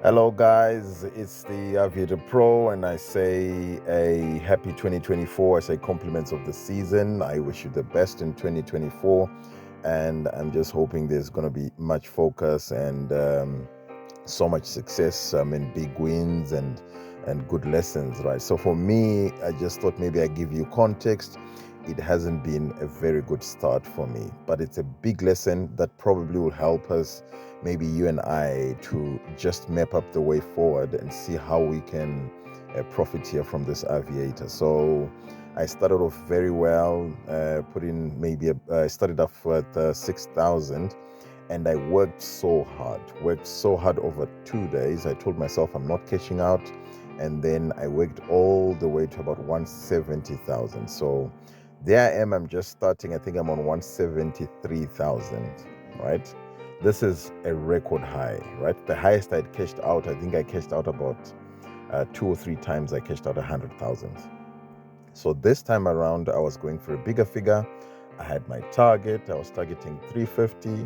Hello, guys. It's the Aviator Pro, and I say a happy 2024. I say compliments of the season. I wish you the best in 2024, and I'm just hoping there's going to be much focus and so much success. I mean, big wins and good lessons, right? So for me, I just thought maybe I give you context. It hasn't been a very good start for me, but it's a big lesson that probably will help us, maybe you and I, to just map up the way forward and see how we can profit here from this aviator. So I started off very well, put in maybe I started off with 6,000, and I worked so hard over 2 days. I told myself I'm not catching out, and then I worked all the way to about 170,000. So there I am. I'm just starting. I think I'm on 173,000, right? This is a record high, right? The highest I'd cashed out, I think I cashed out about 2 or 3 times. I cashed out 100,000. So this time around, I was going for a bigger figure. I had my target. I was targeting 350,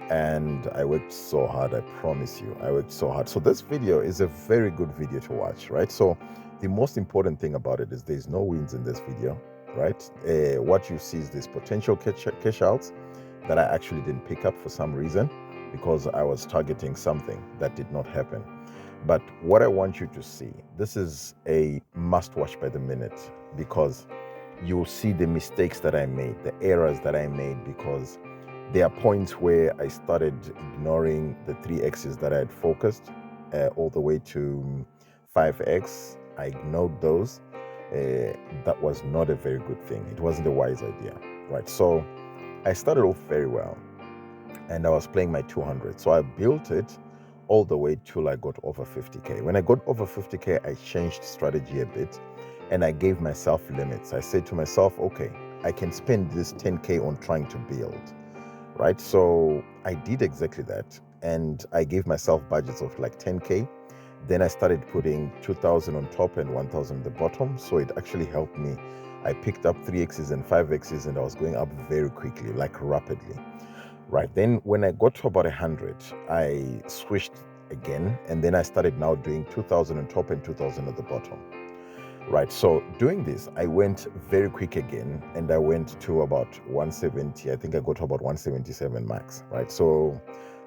and I worked so hard. I promise you, I worked so hard. So this video is a very good video to watch, right? So the most important thing about it is there's no wins in this video, right? What you see is this potential cash outs that I actually didn't pick up for some reason because I was targeting something that did not happen. But what I want you to see, this is a must watch by the minute, because you'll see the mistakes that I made, the errors that I made, because there are points where I started ignoring the 3x's that I had focused all the way to 5x. I ignored those. That was not a very good thing. It wasn't a wise idea, right? So I started off very well, and I was playing my 200. So I built it all the way till I got over 50K. When I got over 50K, I changed strategy a bit, and I gave myself limits. I said to myself, okay, I can spend this 10K on trying to build, right? So I did exactly that, and I gave myself budgets of like 10K. Then I started putting 2,000 on top and 1,000 at the bottom. So it actually helped me. I picked up 3x's and 5x's, and I was going up very quickly, like rapidly. Right. Then when I got to about 100, I switched again, and then I started now doing 2,000 on top and 2,000 at the bottom. Right. So doing this, I went very quick again, and I went to about 170. I think I got to about 177 max. Right. So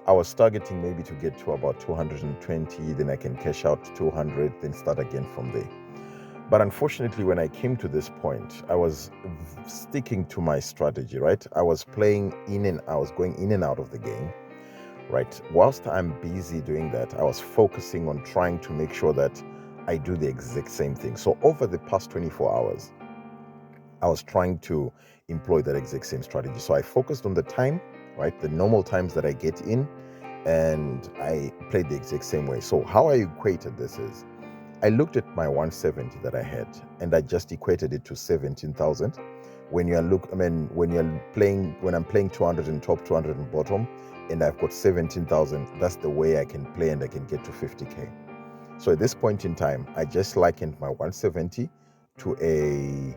I was targeting maybe to get to about 220, then I can cash out 200, then start again from there. But unfortunately, when I came to this point, I was sticking to my strategy, right? I was playing in and I was going in and out of the game, right? Whilst I'm busy doing that, I was focusing on trying to make sure that I do the exact same thing. So over the past 24 hours, I was trying to employ that exact same strategy. So I focused on the time, right? The normal times that I get in, and I played the exact same way. So how I equated this is, I looked at my 170 that I had, and I just equated it to 17,000. When I'm playing 200 and top, 200 and bottom, and I've got 17,000, that's the way I can play, and I can get to 50K. So at this point in time, I just likened my 170 to a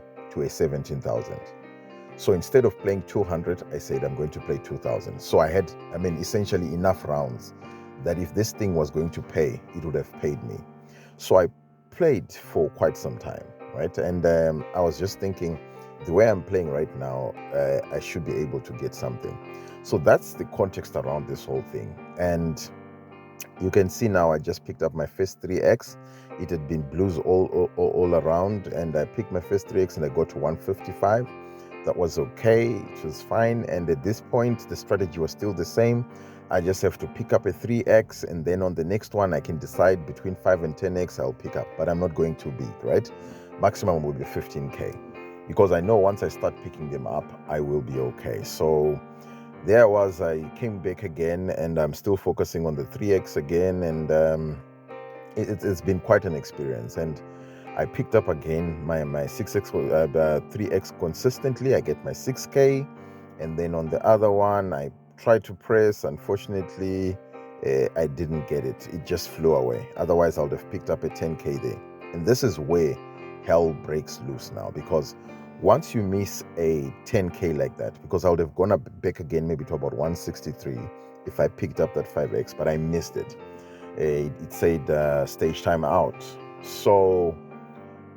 17,000. So instead of playing 200, I said I'm going to play 2,000. So I had, essentially enough rounds that if this thing was going to pay, it would have paid me. So I played for quite some time, right? And I was just thinking, the way I'm playing right now, I should be able to get something. So that's the context around this whole thing. And you can see now I just picked up my first 3x. It had been blues all around, and I picked my first 3x and I got to 155. That was okay. It was fine. And at this point, the strategy was still the same. I just have to pick up a 3x, and then on the next one, I can decide between 5 and 10x I'll pick up, but I'm not going too big, right? Maximum will be 15K, because I know once I start picking them up, I will be okay. So there I was. I came back again, and I'm still focusing on the 3x again, and it's been quite an experience. And I picked up again my 6x, 3x consistently. I get my 6K, and then on the other one, I tried to press. Unfortunately, I didn't get it. It just flew away. Otherwise, I would have picked up a 10K there. And this is where hell breaks loose now, because once you miss a 10K like that, because I would have gone back again maybe to about 163 if I picked up that 5x, but I missed it. it said stage time out. So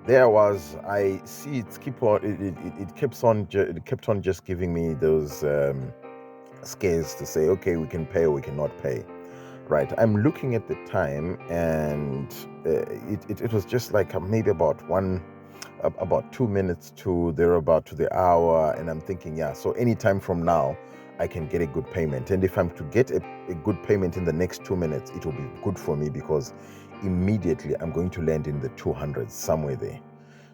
there was, I see it keep on, it kept on just giving me those scares to say, okay, we can pay or we cannot pay. Right, I'm looking at the time, and it was just like maybe about 2 minutes to thereabout to the hour, and I'm thinking, yeah, so anytime from now I can get a good payment, and if I'm to get a good payment in the next 2 minutes, it will be good for me, because immediately I'm going to land in the 200s somewhere there.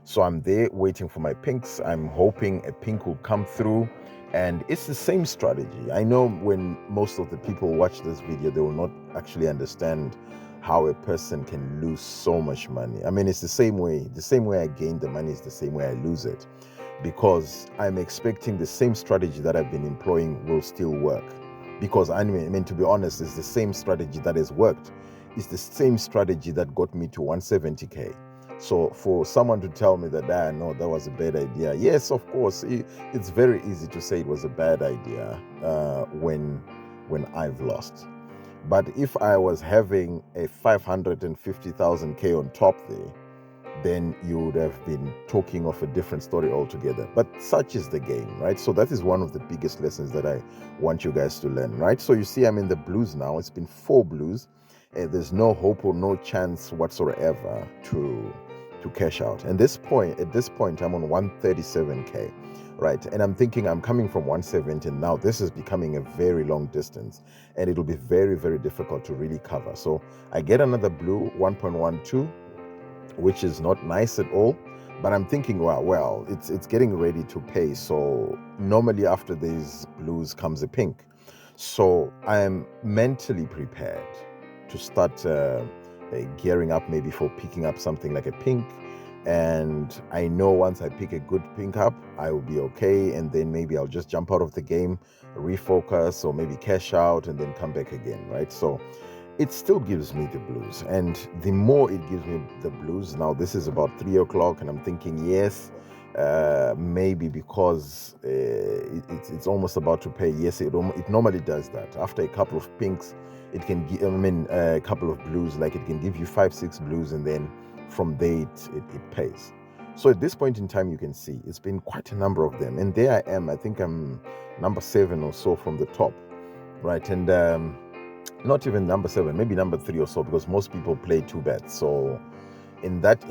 So I'm there waiting for my pinks. I'm hoping a pink will come through. And it's the same strategy. I know when most of the people watch this video, they will not actually understand how a person can lose so much money. I mean, it's the same way. The same way I gain the money is the same way I lose it. Because I'm expecting the same strategy that I've been employing will still work. Because I mean, to be honest, it's the same strategy that has worked. It's the same strategy that got me to 170K. So for someone to tell me that, no, that was a bad idea. Yes, of course, it's very easy to say it was a bad idea when I've lost. But if I was having a 550,000K on top there, then you would have been talking of a different story altogether. But such is the game, right? So that is one of the biggest lessons that I want you guys to learn, right? So you see, I'm in the blues now. It's been 4 blues. There's no hope or no chance whatsoever to cash out. And at this point, I'm on 137K, right? And I'm thinking I'm coming from 170, and now this is becoming a very long distance, and it'll be very, very difficult to really cover. So I get another blue, 1.12, which is not nice at all. But I'm thinking, well, it's getting ready to pay. So normally after these blues comes a pink. So I am mentally prepared to start gearing up maybe for picking up something like a pink. And I know once I pick a good pink up, I will be okay. And then maybe I'll just jump out of the game, refocus, or maybe cash out and then come back again, right? So it still gives me the blues. And the more it gives me the blues, now this is about 3 o'clock, and I'm thinking, yes, maybe because it's almost about to pay. Yes, it normally does that. After a couple of pinks, it can give, a couple of blues, like it can give you 5-6 blues, and then from there it pays. So at this point in time, you can see it's been quite a number of them, and there I am. I think I'm number 7 or so from the top, right? And not even number 7, maybe number 3 or so, because most people play 2 bets. So in that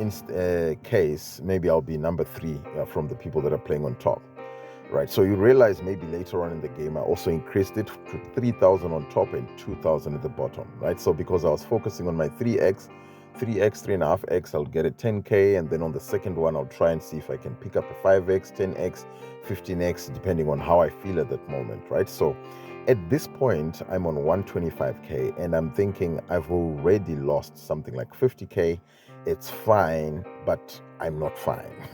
case, maybe I'll be number 3 from the people that are playing on top, right? So you realize maybe later on in the game, I also increased it to 3,000 on top and 2,000 at the bottom, right? So because I was focusing on my 3x, 3.5x, I'll get a 10K, and then on the second one, I'll try and see if I can pick up a 5x, 10x, 15x, depending on how I feel at that moment, right? So at this point, I'm on 125K, and I'm thinking I've already lost something like 50K. It's fine, but I'm not fine.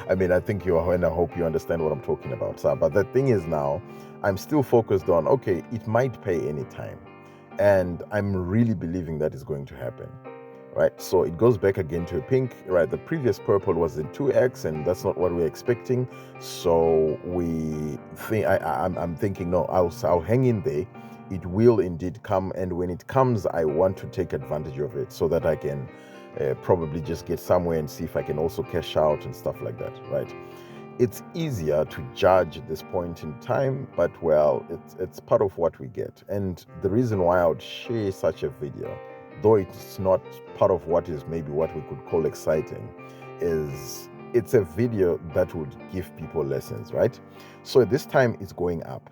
I mean, I think you are, and I hope you understand what I'm talking about. So, but the thing is now, I'm still focused on, okay, it might pay anytime. And I'm really believing that is going to happen. Right, so it goes back again to a pink, right? The previous purple was in 2x, and that's not what we're expecting. So I'm thinking, no, I'll hang in there. It will indeed come, and when it comes, I want to take advantage of it so that I can probably just get somewhere and see if I can also cash out and stuff like that, right? It's easier to judge at this point in time, but well, it's part of what we get. And the reason why I would share such a video, though it's not part of what is maybe what we could call exciting, is it's a video that would give people lessons, right? So at this time it's going up,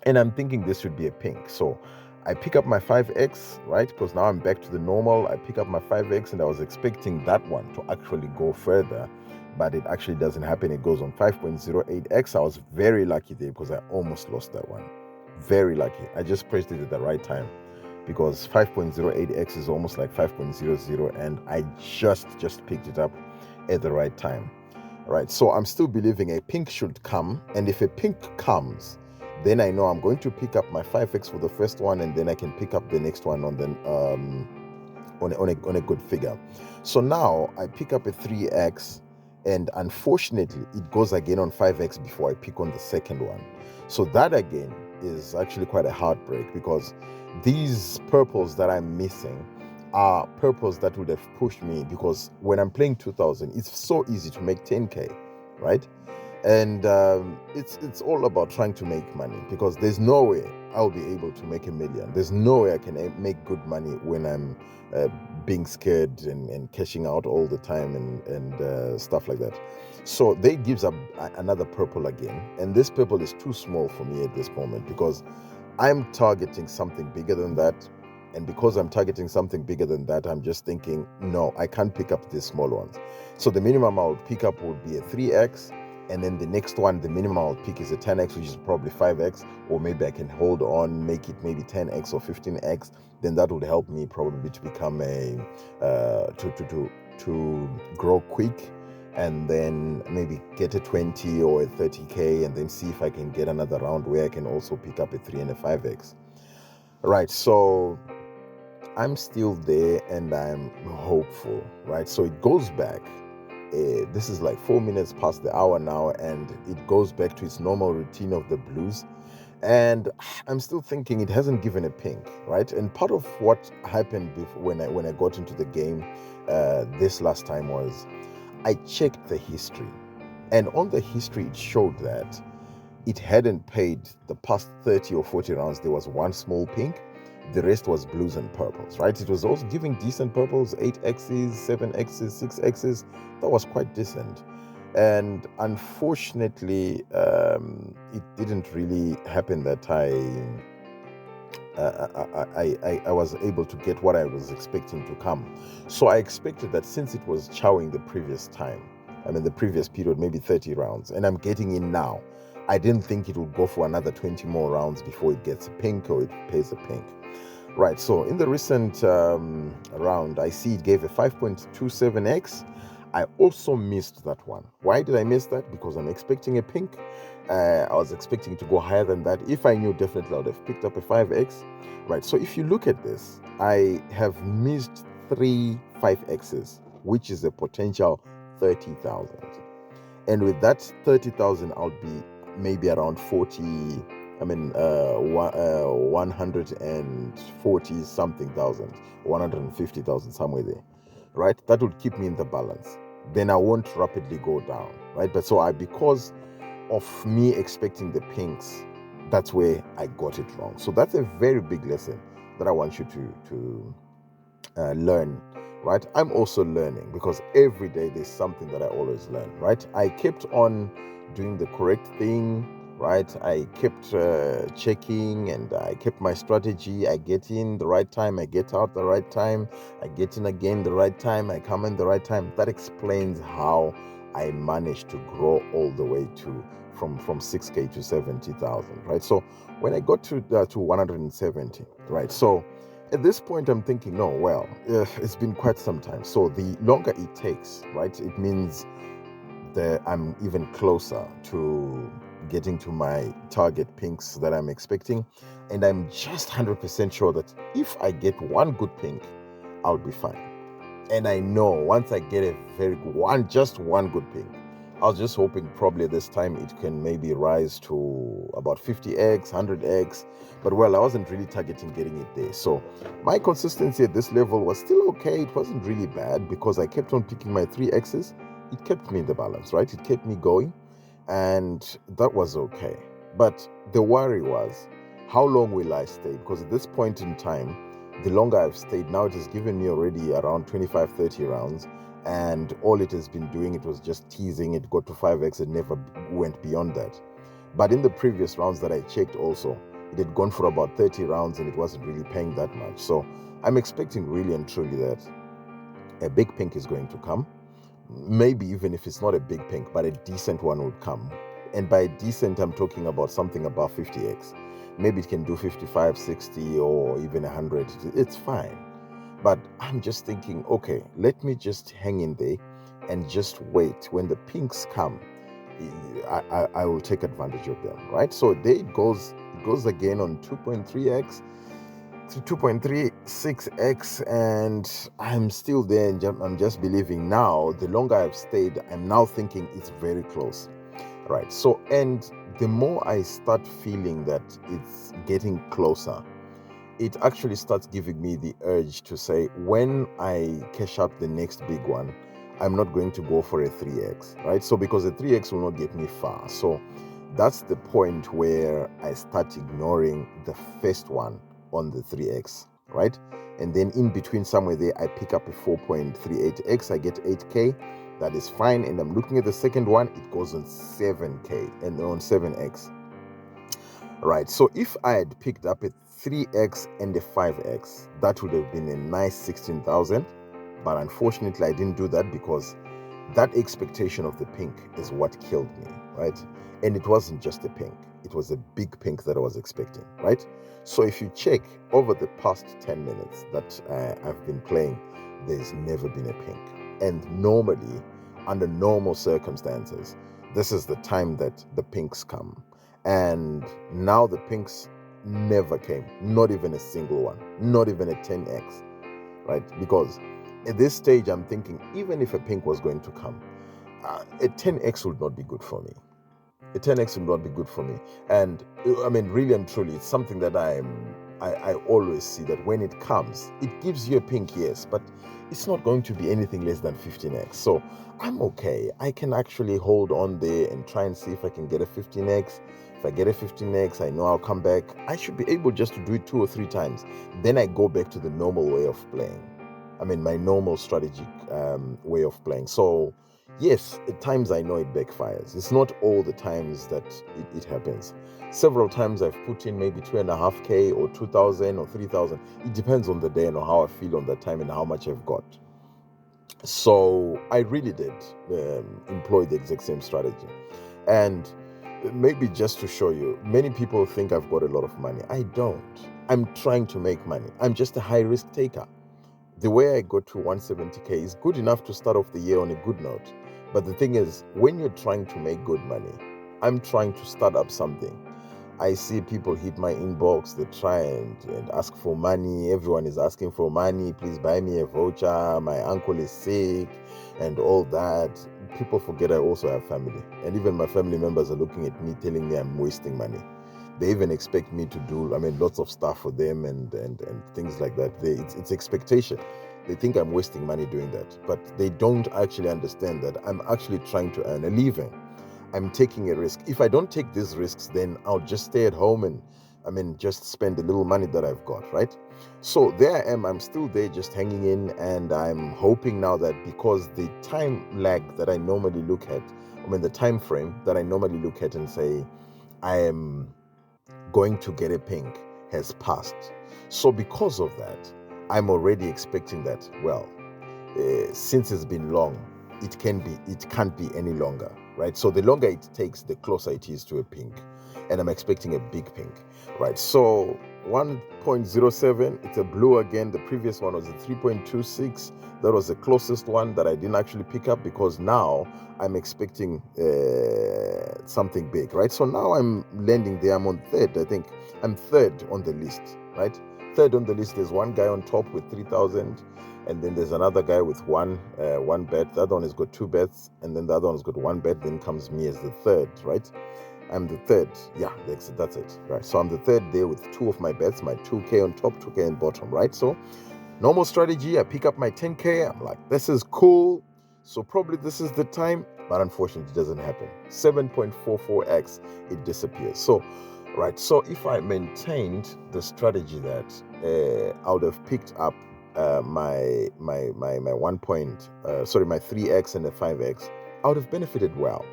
and I'm thinking this should be a pink. So I pick up my 5x, right? Because now I'm back to the normal. I pick up my 5x, and I was expecting that one to actually go further, but it actually doesn't happen. It goes on 5.08x. I was very lucky there because I almost lost that one. Very lucky. I just pressed it at the right time, because 5.08x is almost like 5.00, and I just picked it up at the right time, right? So I'm still believing a pink should come, and if a pink comes, then I know I'm going to pick up my 5x for the first one, and then I can pick up the next one on a good figure. So now I pick up a 3x, and unfortunately it goes again on 5x before I pick on the second one. So that again is actually quite a heartbreak, because these purples that I'm missing are purples that would have pushed me, because when I'm playing 2000, it's so easy to make 10k, right? And it's all about trying to make money, because there's no way I'll be able to make 1 million. There's no way I can make good money when I'm being scared and cashing out all the time and stuff like that. So they gives up another purple again, and this purple is too small for me at this moment, because I'm targeting something bigger than that. And because I'm targeting something bigger than that, I'm just thinking, no, I can't pick up these small ones. So the minimum I would pick up would be a 3x. And then the next one, the minimum I'll pick is a 10x, which is probably 5x. Or maybe I can hold on, make it maybe 10x or 15x. Then that would help me probably to become to grow quick. And then maybe get a 20 or a 30k, and then see if I can get another round where I can also pick up a 3 and a 5x. Right, so I'm still there and I'm hopeful, right? So it goes back. This is like 4 minutes past the hour now, and it goes back to its normal routine of the blues. And I'm still thinking it hasn't given a pink, right? And part of what happened when I got into the game this last time was I checked the history. And on the history, it showed that it hadn't paid the past 30 or 40 rounds. There was one small pink. The rest was blues and purples, right? It was also giving decent purples, 8x's, 7x's, 6x's. That was quite decent. And unfortunately, it didn't really happen that I was able to get what I was expecting to come. So I expected that since it was chowing the previous time, the previous period, maybe 30 rounds, and I'm getting in now, I didn't think it would go for another 20 more rounds before it gets a pink or it pays a pink. Right, so in the recent round, I see it gave a 5.27x. I also missed that one. Why did I miss that? Because I'm expecting a pink. I was expecting to go higher than that. If I knew, definitely I would have picked up a 5x. Right, so if you look at this, I have missed 3 5x's, which is a potential 30,000. And with that 30,000, I'll be maybe around 140 something thousand, 150,000, somewhere there, right? That would keep me in the balance. Then I won't rapidly go down, right? But so because of me expecting the pinks, that's where I got it wrong. So that's a very big lesson that I want you to learn, right? I'm also learning, because every day there's something that I always learn, right? I kept on doing the correct thing, right? I kept checking, and I kept my strategy. I get in the right time, I get out the right time, I get in again the right time, I come in the right time. That explains how I managed to grow all the way to from 6k to 70,000, right? So when I got to 170, right? So at this point, I'm thinking, no, well, it's been quite some time. So the longer it takes, right, it means that I'm even closer to getting to my target pinks that I'm expecting. And I'm just 100% sure that if I get one good pink, I'll be fine. And I know once I get a very good just one good pink, I was just hoping probably this time it can maybe rise to about 50x, 100x. But well, I wasn't really targeting getting it there. So my consistency at this level was still okay. It wasn't really bad, because I kept on picking my 3x's. It kept me in the balance, right? It kept me going. And that was okay. But the worry was, how long will I stay? Because at this point in time, the longer I've stayed, now it has given me already around 25, 30 rounds. And all it has been doing, it was just teasing. It got to 5x and never went beyond that. But in the previous rounds that I checked also, it had gone for about 30 rounds and it wasn't really paying that much. So I'm expecting really and truly that a big pink is going to come. Maybe even if it's not a big pink, but a decent one would come. And by decent, I'm talking about something above 50x. Maybe it can do 55, 60, or even 100. It's fine. But I'm just thinking, okay, let me just hang in there and just wait. When the pinks come, I will take advantage of them, right? So there it goes. It goes again on 2.3x to 2.36x, and I'm still there, and I'm just believing now. The longer I've stayed, I'm now thinking it's very close, right? So, and the more I start feeling that it's getting closer, it actually starts giving me the urge to say, when I cash out the next big one, I'm not going to go for a 3x, right? So because the 3x will not get me far. So that's the point where I start ignoring the first one on the 3x, right? And then in between somewhere there, I pick up a 4.38x, I get 8k. That is fine. And I'm looking at the second one, it goes on 7k and on 7x. Right, so if I had picked up a 3x and a 5x, that would have been a nice 16,000. But unfortunately, I didn't do that because that expectation of the pink is what killed me, right? And it wasn't just a pink, it was a big pink that I was expecting, right? So if you check over the past 10 minutes that I've been playing, there's never been a pink. And normally, under normal circumstances, this is the time that the pinks come. And now the pinks never came, not even a single one, not even a 10x, right? Because at this stage, I'm thinking, even if a pink was going to come, a 10x would not be good for me. A 10x would not be good for me. And I mean, really and truly, it's something that I always see that when it comes, it gives you a pink, yes, but it's not going to be anything less than 15x. So I'm okay. I can actually hold on there and try and see if I can get a 15x. If I get a 15x, I know I'll come back. I should be able just to do it 2 or 3 times. Then I go back to the normal way of playing. I mean, my normal strategic way of playing. So yes, at times I know it backfires. It's not all the times that it happens. Several times I've put in maybe 2.5k or 2,000 or 3,000. It depends on the day and on how I feel on that time and how much I've got. So I really did employ the exact same strategy. And maybe just to show you, many people think I've got a lot of money. I don't. I'm trying to make money. I'm just a high risk taker. The way I got to 170k is good enough to start off the year on a good note. But the thing is, when you're trying to make good money, I'm trying to start up something. I see people hit my inbox, they try and ask for money. Everyone is asking for money. Please buy me a voucher. My uncle is sick and all that. People forget I also have family. And even my family members are looking at me, telling me I'm wasting money. They even expect me to do, lots of stuff for them and things like that. It's expectation. They think I'm wasting money doing that. But they don't actually understand that I'm actually trying to earn a living. I'm taking a risk. If I don't take these risks, then I'll just stay at home and just spend the little money that I've got, right? So there I am. I'm still there just hanging in, and I'm hoping now that because the time lag that I normally look at, the time frame that I normally look at and say, I am going to get a pink has passed. So because of that, I'm already expecting that, since it's been long, it can't be any longer, right? So the longer it takes, the closer it is to a pink. And I'm expecting a big pink, right? So 1.07, it's a blue again. The previous one was a 3.26. That was the closest one that I didn't actually pick up because now I'm expecting something big, right? So now I'm landing there. I'm on third. I think I'm third on the list, right? Third on the list. There's one guy on top with 3,000. And then there's another guy with one bet. The other one has got 2 bets. And then the other one's got 1 bet. Then comes me as the third, right? I'm the third. Yeah, that's it, right? So I'm the third there with 2 of my bets, my 2k on top, 2k on bottom, right? So normal strategy, I pick up my 10k. I'm like, this is cool. So probably this is the time, but unfortunately it doesn't happen. 7.44x, it disappears. So, right. So if I maintained the strategy that I would have picked up my 3x and the 5x, I would have benefited well.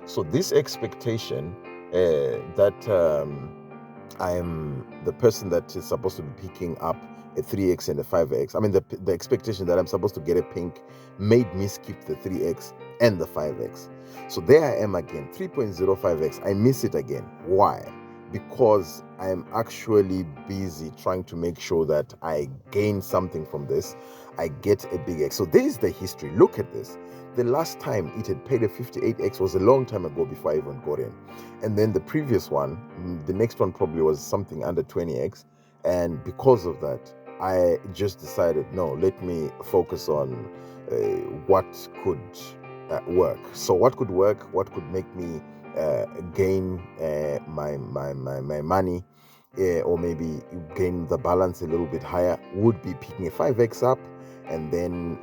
So this expectation that I am the person that is supposed to be picking up a 3x and a 5x, the expectation that I'm supposed to get a pink made me skip the 3x and the 5x. So there I am again, 3.05x. I miss it again. Why? Because I'm actually busy trying to make sure that I gain something from this. I get a big X. So there's the history. Look at this. The last time it had paid a 58x was a long time ago before I even got in. And then the previous one, the next one probably was something under 20x. And because of that, I just decided, no, let me focus on what could work. So what could work, what could make me gain my money, or maybe gain the balance a little bit higher, would be picking a 5x up, and then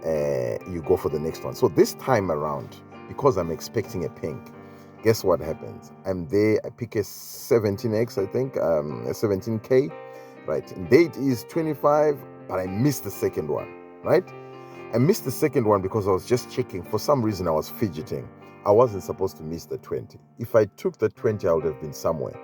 you go for the next one. So this time around, because I'm expecting a pink, guess what happens? I'm there, I pick a 17x, I think, a 17k, right? And date is 25, but I missed the second one, right? I missed the second one because I was just checking. For some reason, I was fidgeting. I wasn't supposed to miss the 20. If I took the 20, I would have been somewhere.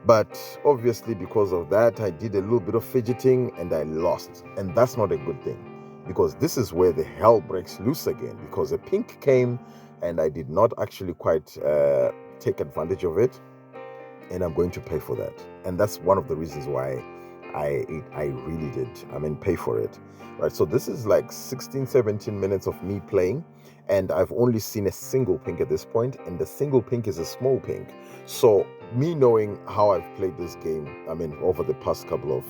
But obviously, because of that, I did a little bit of fidgeting and I lost. And that's not a good thing, because this is where the hell breaks loose again, because a pink came and I did not actually quite take advantage of it. And I'm going to pay for that. And that's one of the reasons why I really did, pay for it, right? So this is like 16, 17 minutes of me playing, and I've only seen a single pink at this point, and the single pink is a small pink. So me knowing how I've played this game, over the past couple of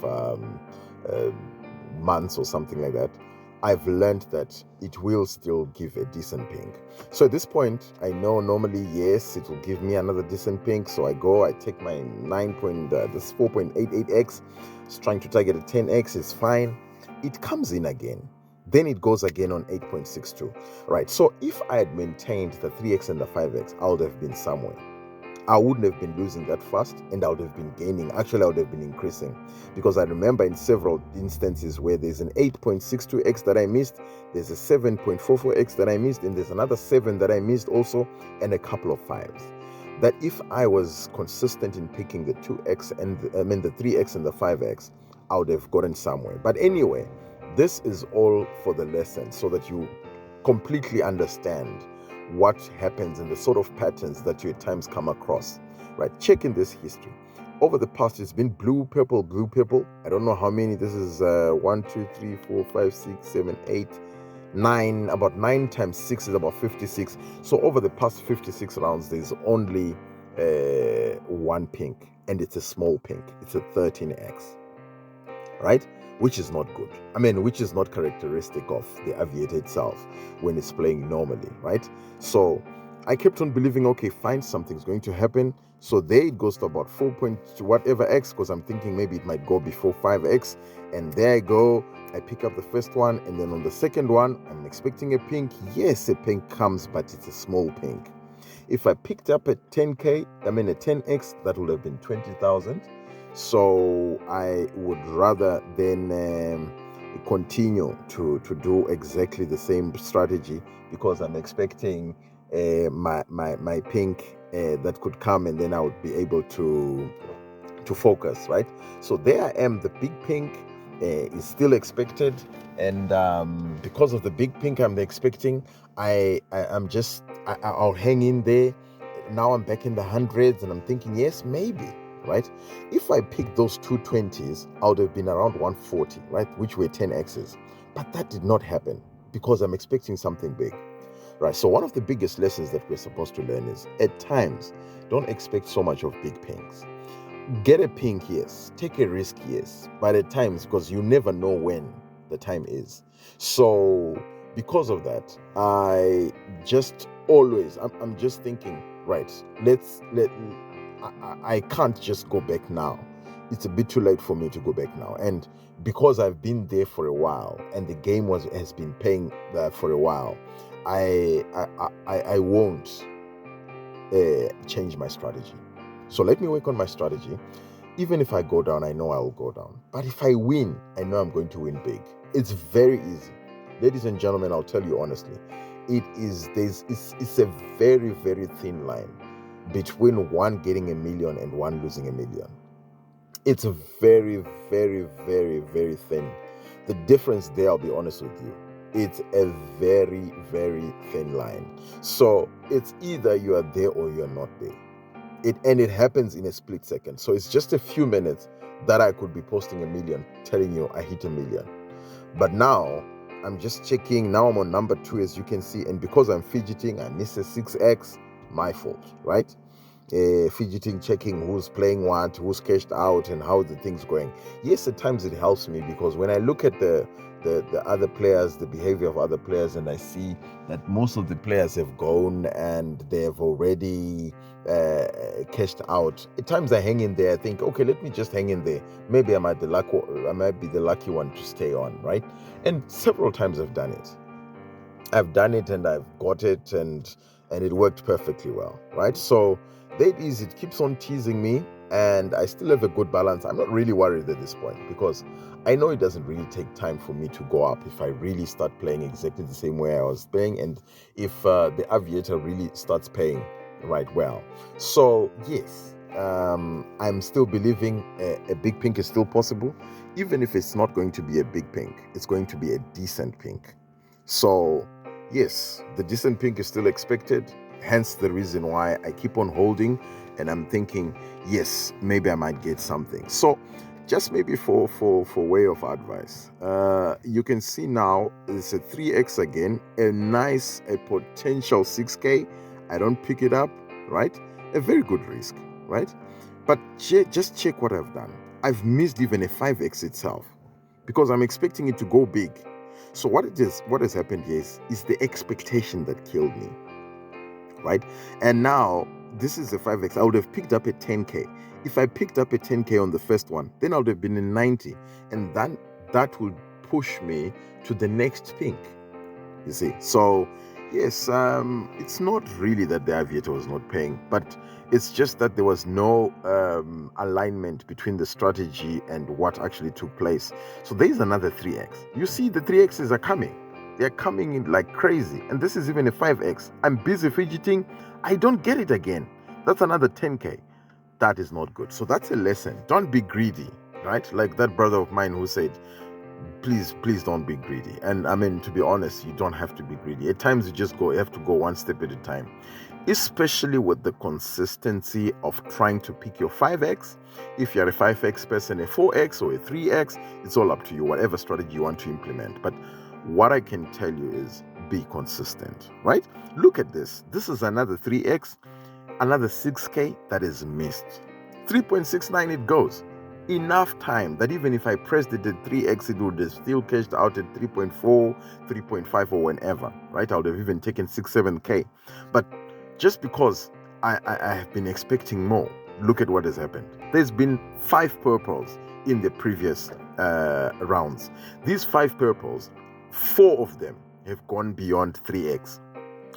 months or something like that, I've learned that it will still give a decent pink. So at this point, I know normally, yes, it will give me another decent pink. So I take my 4.88x, it's trying to target a 10x, it's fine. It comes in again. Then it goes again on 8.62, right? So if I had maintained the 3x and the 5x, I would have been somewhere. I wouldn't have been losing that fast, and I would have been gaining. Actually, I would have been increasing, because I remember in several instances where there's an 8.62x that I missed, there's a 7.44x that I missed, and there's another 7 that I missed also, and a couple of 5s. That if I was consistent in picking the 2x and the 3x and the 5x, I would have gotten somewhere. But anyway, this is all for the lesson, so that you completely understand what happens and the sort of patterns that you at times come across, right? Checking this history. Over the past, it's been blue, purple, blue, purple. I don't know how many. This is 1, 2, 3, 4, 5, 6, 7, 8, 9. About 9 times 6 is about 56. So over the past 56 rounds, there's only one pink, and it's a small pink. It's a 13x, right? Which is not good. Which is not characteristic of the Aviator itself when it's playing normally, right? So I kept on believing, okay, fine, something's going to happen. So there it goes to about 4 point whatever x, because I'm thinking maybe it might go before 5x. And there I go. I pick up the first one, and then on the second one, I'm expecting a pink. Yes, a pink comes, but it's a small pink. If I picked up a 10k, a 10x, that would have been 20,000. So I would rather then continue to do exactly the same strategy, because I'm expecting my pink that could come, and then I would be able to focus, right? So there I am. The big pink is still expected, and because of the big pink I'm expecting, I'll hang in there. Now I'm back in the hundreds, and I'm thinking, yes, maybe, right? If I picked those two 20s, I would have been around 140, right? Which were 10x's. But that did not happen, because I'm expecting something big, right? So one of the biggest lessons that we're supposed to learn is, at times, don't expect so much of big pinks. Get a pink, yes. Take a risk, yes. But at times, because you never know when the time is. So because of that, I just always, I'm just thinking, right, I can't just go back now. It's a bit too late for me to go back now. And because I've been there for a while, and the game has been paying for a while, I won't change my strategy. So let me work on my strategy. Even if I go down, I know I will go down. But if I win, I know I'm going to win big. It's very easy. Ladies and gentlemen, I'll tell you honestly, it's a very, very thin line between one getting a million and one losing a million. It's very, very, very, very thin. The difference there, I'll be honest with you, it's a very, very thin line. So it's either you are there or you're not there. And it happens in a split second. So it's just a few minutes that I could be posting a million, telling you I hit a million. But now I'm just checking. Now I'm on number 2, as you can see. And because I'm fidgeting, I miss a 6x, my fault, right? fidgeting, checking who's playing what, who's cashed out, and how the thing's going. Yes, at times it helps me, because when I look at the other players, the behavior of other players, and I see that most of the players have gone and they have already cashed out. At times I hang in there. I think, okay, let me just hang in there. Maybe I might be the lucky one to stay on, right? And several times I've done it. I've done it and I've got it, and it worked perfectly well, right? So there it is. It keeps on teasing me, and I still have a good balance. I'm not really worried at this point, because I know it doesn't really take time for me to go up if I really start playing exactly the same way I was playing, and if the Aviator really starts paying right well. So yes, I'm still believing a big pink is still possible. Even if it's not going to be a big pink, it's going to be a decent pink. So yes, the decent pink is still expected, hence the reason why I keep on holding, and I'm thinking, yes, maybe I might get something. So just maybe for way of advice, you can see now it's a 3x again, a potential 6k. I don't pick it up, right? A very good risk, right? But just check what I've done. I've missed even a 5x itself, because I'm expecting it to go big. So what has happened here is the expectation that killed me, right? And now this is a 5x. I would have picked up a 10k. If I picked up a 10k on the first one, then I would have been in 90, and then that would push me to the next pink. You see, so yes, it's not really that the Aviator was not paying, but it's just that there was no alignment between the strategy and what actually took place. So there's another 3x. You see, the 3x's are coming. They're coming in like crazy. And this is even a 5x. I'm busy fidgeting. I don't get it again. That's another 10k. That is not good. So that's a lesson. Don't be greedy, right? Like that brother of mine who said, please don't be greedy. And I mean, to be honest, you don't have to be greedy. At times you have to go one step at a time, especially with the consistency of trying to pick your 5x. If you're a 5x person, a 4x or a 3x, it's all up to you, whatever strategy you want to implement. But what I can tell you is be consistent, right? Look at this. This is another 3x, another 6k that is missed. 3.69 it goes. Enough time that even if I pressed it at 3x, it would have still cashed out at 3.4, 3.5 or whenever, right? I would have even taken 6, 7k. But just because I have been expecting more, look at what has happened. There's been 5 purples in the previous rounds. These 5 purples, 4 of them have gone beyond 3x.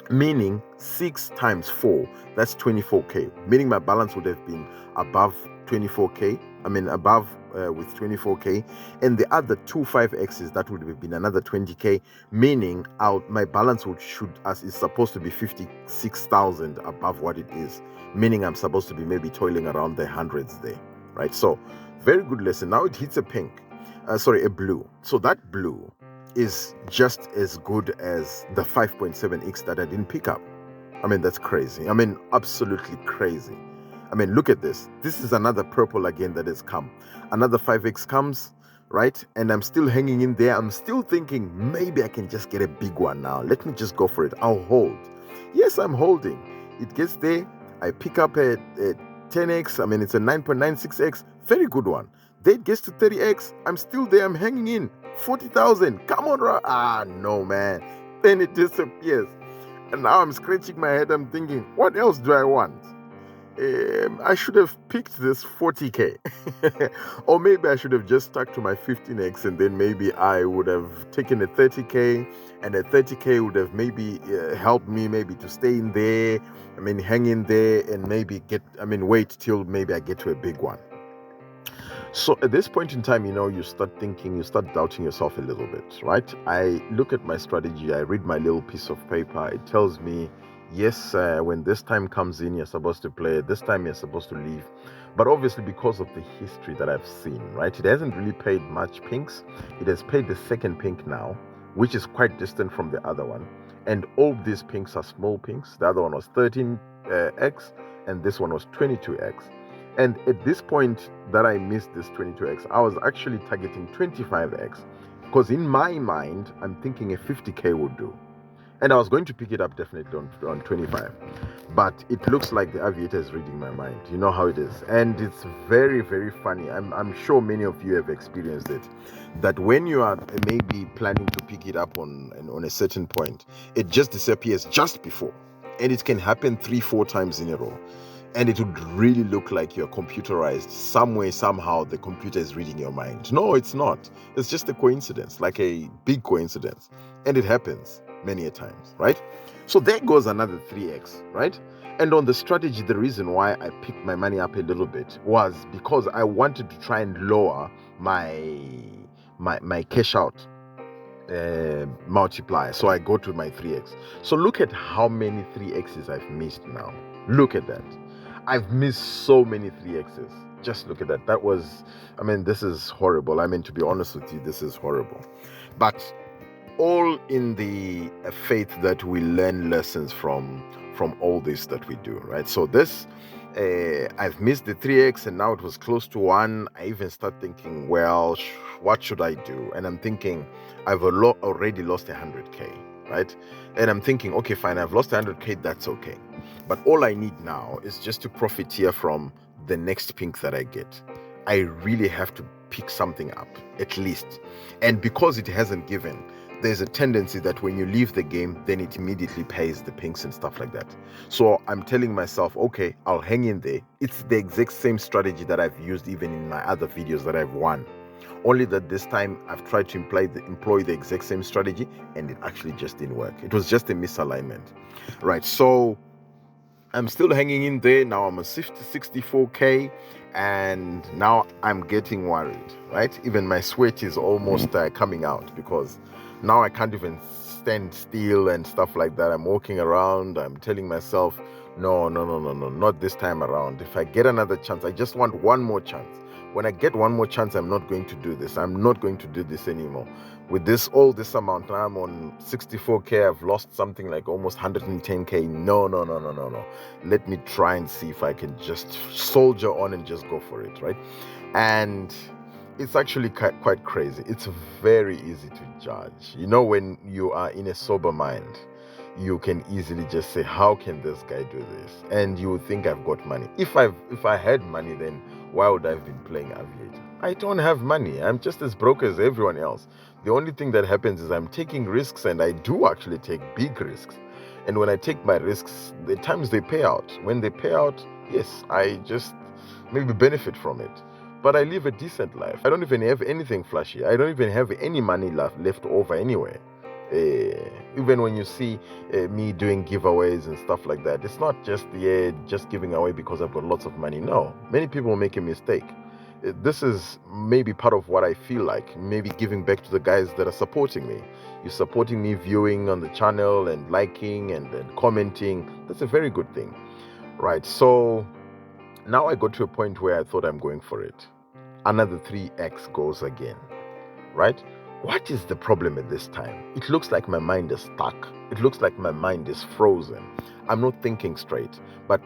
Meaning 6 times 4, that's 24k. Meaning my balance would have been above 24k. I mean above with 24k. And the other 2 5x's, that would have been another 20k. Meaning my balance is supposed to be 56,000 above what it is. Meaning I'm supposed to be maybe toiling around the hundreds there, right? So very good lesson. Now it hits a blue. So that blue is just as good as the 5.7x that I didn't pick up. I mean, that's crazy. I mean, absolutely crazy. I mean, look at this. This is another purple again that has come. Another 5x comes, right? And I'm still hanging in there. I'm still thinking maybe I can just get a big one now. Let me just go for it. I'll hold. Yes, I'm holding. It gets there. I pick up a 10x. I mean, it's a 9.96x. Very good one. Then it gets to 30x. I'm still there. I'm hanging in. 40,000. Come on, no, man. Then it disappears. And now I'm scratching my head. I'm thinking, what else do I want? I should have picked this 40k. Or maybe I should have just stuck to my 15x, and then maybe I would have taken a 30k, and a 30k would have maybe helped me maybe to stay in there. I mean, hang in there and maybe wait till maybe I get to a big one. So at this point in time, you start thinking, you start doubting yourself a little bit, right? I look at my strategy, I read my little piece of paper. It tells me, yes, when this time comes in, you're supposed to play. This time you're supposed to leave. But obviously because of the history that I've seen, right? It hasn't really paid much pinks. It has paid the second pink now, which is quite distant from the other one. And all these pinks are small pinks. The other one was 13x and this one was 22x. And at this point that I missed this 22x, I was actually targeting 25x. Because in my mind, I'm thinking a 50k would do. And I was going to pick it up definitely on 25. But it looks like the Aviator is reading my mind. You know how it is. And it's very, very funny. I'm sure many of you have experienced it. That when you are maybe planning to pick it up on a certain point, it just disappears just before. And it can happen 3-4 times in a row. And it would really look like you're computerized. Some way, somehow, the computer is reading your mind. No, it's not. It's just a coincidence, like a big coincidence. And it happens many a times, right? So there goes another 3x, right? And on the strategy, the reason why I picked my money up a little bit was because I wanted to try and lower my cash out multiplier. So I go to my 3x. So look at how many 3x's I've missed now. Look at that. I've missed so many 3x's. Just look at that. This is horrible. To be honest with you, this is horrible. But all in the faith that we learn lessons from all this that we do, right? So this, I've missed the 3x and now it was close to 1. I even start thinking, well, what should I do? And I'm thinking, I've already lost 100k, right? And I'm thinking, okay, fine, I've lost 100k, that's okay. But all I need now is just to profiteer from the next pink that I get. I really have to pick something up, at least. And because it hasn't given, there's a tendency that when you leave the game, then it immediately pays the pinks and stuff like that. So I'm telling myself, okay, I'll hang in there. It's the exact same strategy that I've used even in my other videos that I've won. Only that this time I've tried to employ the exact same strategy and it actually just didn't work. It was just a misalignment, right? So I'm still hanging in there. Now I'm a 64k and now I'm getting worried, right? Even my sweat is almost coming out because now I can't even stand still and stuff like that. I'm walking around. I'm telling myself, no, not this time around. If I get another chance, I just want one more chance. When I get one more chance, I'm not going to do this. I'm not going to do this anymore. With all this amount, I'm on 64k. I've lost something like almost 110k. No. Let me try and see if I can just soldier on and just go for it, right? And it's actually quite crazy. It's very easy to judge. When you are in a sober mind, you can easily just say, how can this guy do this? And you would think I've got money. If I had money, then why would I have been playing Aviator? I don't have money. I'm just as broke as everyone else. The only thing that happens is I'm taking risks, and I do actually take big risks. And when I take my risks, the times they pay out. When they pay out, yes, I just maybe benefit from it. But I live a decent life. I don't even have anything flashy. I don't even have any money left over anyway. Even when you see me doing giveaways and stuff like that, it's not just giving away because I've got lots of money. No, many people make a mistake. This is maybe part of what I feel like, maybe giving back to the guys that are supporting me. You're supporting me, viewing on the channel and liking and commenting. That's a very good thing, right? So now I got to a point where I thought I'm going for it. Another 3x goes again, right? What is the problem at this time? It looks like my mind is stuck. It looks like my mind is frozen. I'm not thinking straight, but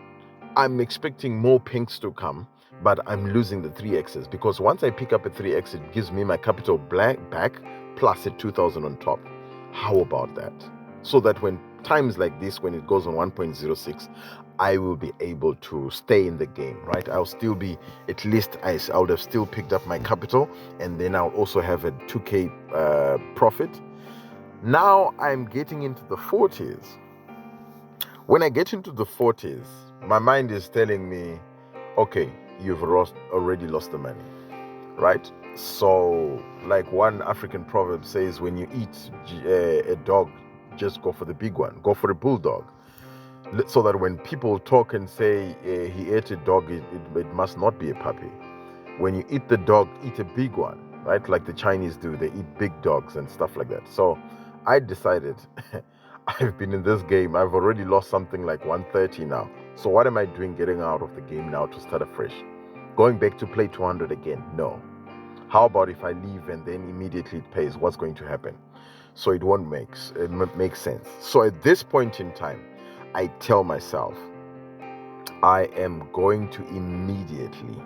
I'm expecting more pinks to come, but I'm losing the 3x's because once I pick up a 3x, it gives me my capital back plus a 2,000 on top. How about that? So that when times like this, when it goes on 1.06, I will be able to stay in the game, right? I'll still be, at least I would have still picked up my capital, and then I'll also have a 2k profit. Now I'm getting into the 40s. When I get into the 40s, my mind is telling me, okay, you've already lost the money, right? So like one African proverb says, when you eat a dog, just go for the big one, go for a bulldog. So that when people talk and say he ate a dog, it must not be a puppy. When you eat the dog, eat a big one, right? Like the Chinese do, they eat big dogs and stuff like that. So I decided, I've been in this game, I've already lost something like 130 now. So what am I doing getting out of the game now to start afresh? Going back to play 200 again? No. How about if I leave and then immediately it pays? What's going to happen? So it won't make sense. So at this point in time, I tell myself, I am going to immediately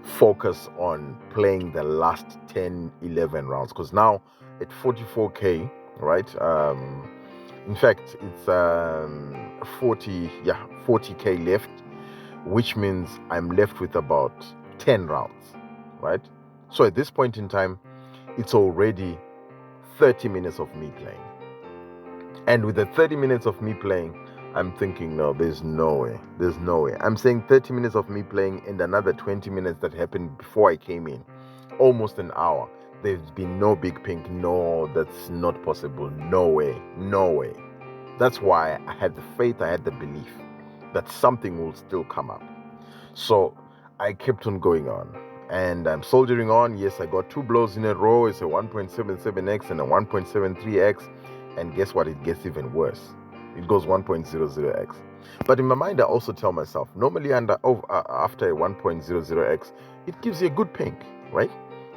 focus on playing the last 10, 11 rounds. Because now at 44k, right, In fact, it's 40k left, which means I'm left with about 10 rounds, right? So at this point in time, it's already 30 minutes of me playing. And with the 30 minutes of me playing, I'm thinking, no, there's no way. I'm saying 30 minutes of me playing and another 20 minutes that happened before I came in. Almost an hour. There's been no big pink. No, that's not possible. No way. That's why I had the faith, I had the belief that something will still come up. So I kept on going on. And I'm soldiering on. Yes, I got 2 blows in a row. It's a 1.77x and a 1.73x. And guess what? It gets even worse. It goes 1.00x. But in my mind, I also tell myself, normally after a 1.00x, it gives you a good pink, right?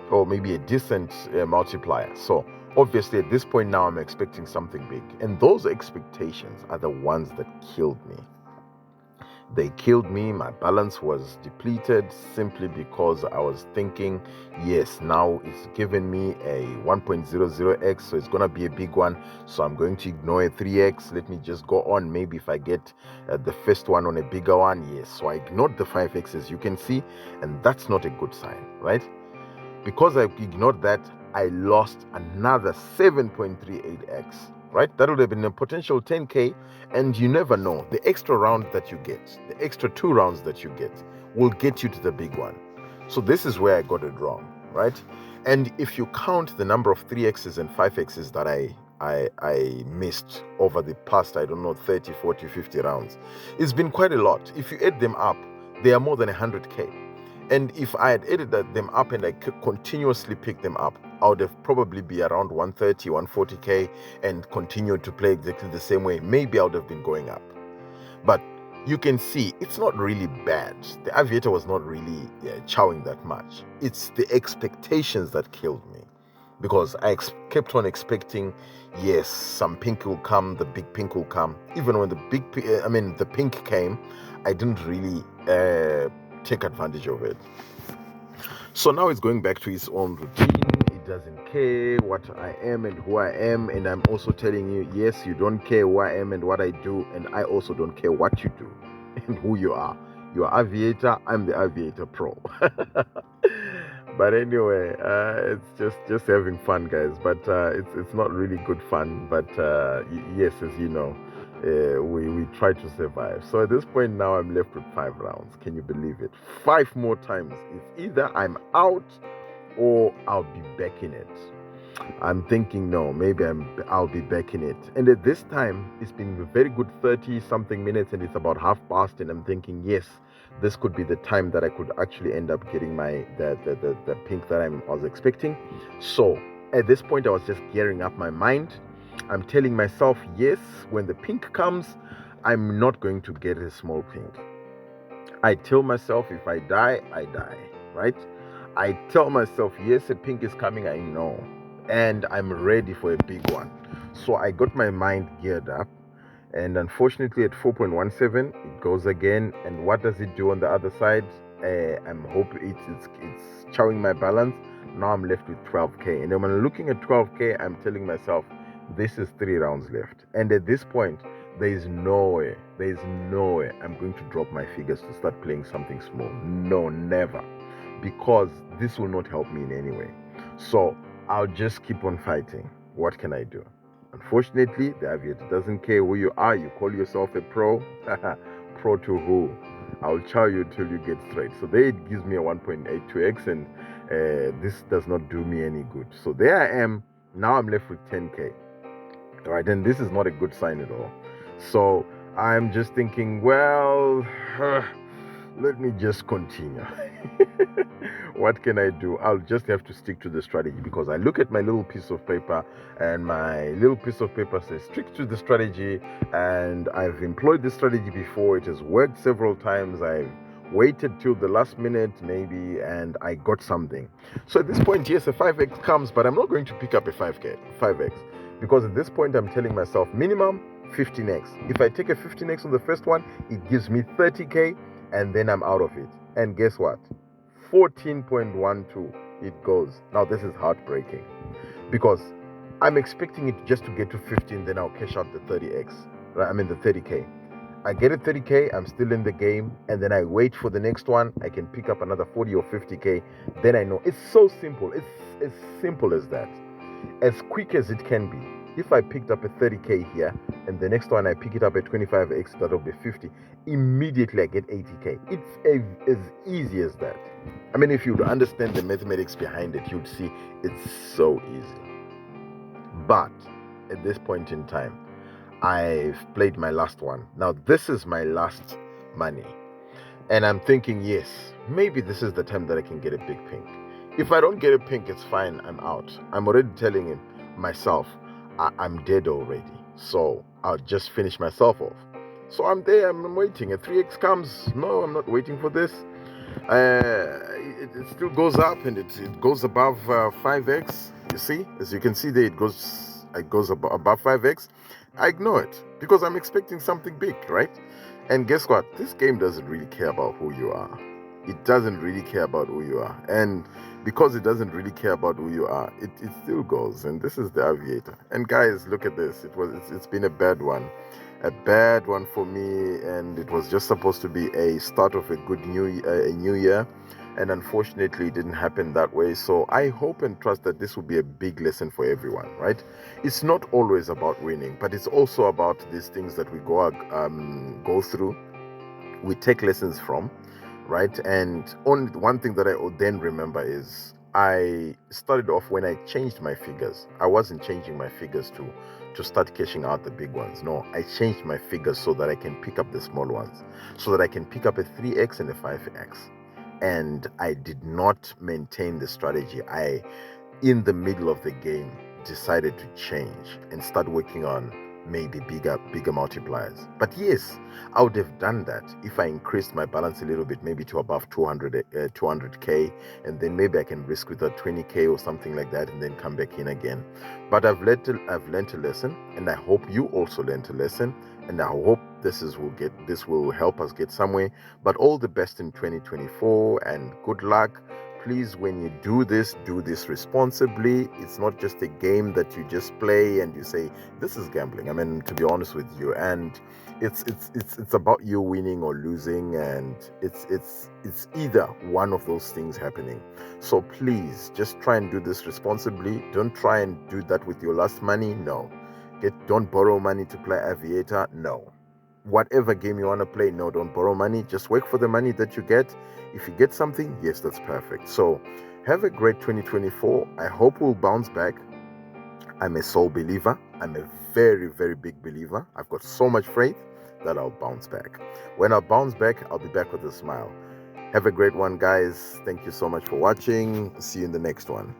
Or maybe a decent multiplier. So obviously at this point now, I'm expecting something big. And those expectations are the ones that killed me. They killed me. My balance was depleted simply because I was thinking, yes, now it's given me a 1.00x, so it's going to be a big one. So I'm going to ignore a 3x. Let me just go on. Maybe if I get the first one on a bigger one, yes. So I ignored the 5x, as you can see, and that's not a good sign, right? Because I ignored that, I lost another 7.38x. Right? That would have been a potential 10k, and you never know. The extra round that you get, the extra 2 rounds that you get, will get you to the big one. So this is where I got it wrong, right? And if you count the number of 3x's and 5x's that I missed over the past, 30, 40, 50 rounds, it's been quite a lot. If you add them up, they are more than 100k. And if I had added them up and I could continuously pick them up, I would have probably be around 130, 140k and continued to play exactly the same way. Maybe I would have been going up. But you can see it's not really bad. The Aviator was not really chowing that much. It's the expectations that killed me. Because I kept on expecting, yes, some pink will come, the big pink will come. Even when the pink came, I didn't really take advantage of it. So now it's going back to its own routine. It doesn't care what I am and who I am, and I'm also telling you, yes, you don't care who I am and what I do, and I also don't care what you do and who you are. You are Aviator, I'm the Aviator Pro. But anyway, it's just having fun, guys. But it's not really good fun. But yes, as you know, we try to survive. So at this point now, I'm left with 5 rounds. Can you believe it? 5 more times. It's either I'm out or I'll be back in it. I'm thinking, no, maybe I'll be back in it. And at this time, it's been a very good 30-something minutes, and it's about 1:30, and I'm thinking, yes, this could be the time that I could actually end up getting the pink that I was expecting. So at this point, I was just gearing up my mind. I'm telling myself, yes, when the pink comes, I'm not going to get a small pink. I tell myself, if I die, I die, right? I tell myself, yes, a pink is coming, I know, and I'm ready for a big one. So I got my mind geared up, and unfortunately at 4.17 it goes again. And what does it do on the other side? I'm hoping it's chowing my balance. Now I'm left with 12k, and then when I'm looking at 12k, I'm telling myself, this is 3 rounds left, and at this point there is no way I'm going to drop my figures to start playing something small. No, never, because this will not help me in any way. So I'll just keep on fighting. What can I do? Unfortunately, the Aviator doesn't care who you are. You call yourself a pro. Pro to who? I'll chow you till you get straight. So there it gives me a 1.82x, and this does not do me any good. So there I am. Now I'm left with 10k. All right, and this is not a good sign at all. So I'm just thinking, well, let me just continue. What can I do? I'll just have to stick to the strategy, because I look at my little piece of paper, and my little piece of paper says stick to the strategy, and I've employed this strategy before. It has worked several times. I've waited till the last minute maybe, and I got something. So at this point, yes, a 5x comes, but I'm not going to pick up a 5x, because at this point I'm telling myself minimum 15x. If I take a 15x on the first one, it gives me 30k, and then I'm out of it. And guess what? 14.12 it goes. Now this is heartbreaking, because I'm expecting it just to get to 15, then I'll cash out the 30x, right? I mean the 30k. I get a 30k, I'm still in the game, and then I wait for the next one. I can pick up another 40 or 50k. Then I know. It's so simple. It's as simple as that. As quick as it can be. If I picked up a 30k here, and the next one I pick it up at 25x, that'll be 50. Immediately I get 80k. It's as easy as that. I mean, if you'd understand the mathematics behind it, you'd see it's so easy. But at this point in time, I've played my last one. Now, this is my last money. And I'm thinking, yes, maybe this is the time that I can get a big pink. If I don't get a pink, it's fine. I'm out. I'm already telling him myself, I'm dead already. So I'll just finish myself off. So I'm there. I'm waiting. A 3x comes. No, I'm not waiting for this. It still goes up, and it goes above 5x. You see, as you can see there, it goes above 5x. I ignore it because I'm expecting something big, right? And guess what? This game doesn't really care about who you are. It doesn't really care about who you are. And because it doesn't really care about who you are, it still goes. And this is the Aviator. And guys, look at this. It's been a bad one. A bad one for me, and it was just supposed to be a start of a good new year, and unfortunately it didn't happen that way. So I hope and trust that this will be a big lesson for everyone, right? It's not always about winning, but it's also about these things that we go through, we take lessons from, right? And only one thing that I then remember is I started off when I changed my figures. I wasn't changing my figures to start cashing out the big ones. No, I changed my figures so that I can pick up the small ones, so that I can pick up a 3x and a 5x. And I did not maintain the strategy. In the middle of the game, decided to change and start working on maybe bigger multipliers. But yes, I would have done that if I increased my balance a little bit, maybe to above 200k, and then maybe I can risk with a 20k or something like that, and then come back in again. But I've learned a lesson, and I hope you also learned a lesson, and I hope this will help us get somewhere. But all the best in 2024, and good luck. Please, when you do this responsibly. It's not just a game that you just play and you say, this is gambling. I mean, to be honest with you, and it's about you winning or losing, and it's either one of those things happening. So please, just try and do this responsibly. Don't try and do that with your last money. No. Don't borrow money to play Aviator. No. Whatever game you want to play, no, don't borrow money. Just work for the money that you get. If you get something, yes, that's perfect. So have a great 2024. I hope we'll bounce back. I'm a soul believer. I'm a very, very big believer. I've got so much faith that I'll bounce back. When I bounce back, I'll be back with a smile. Have a great one, guys. Thank you so much for watching. See you in the next one.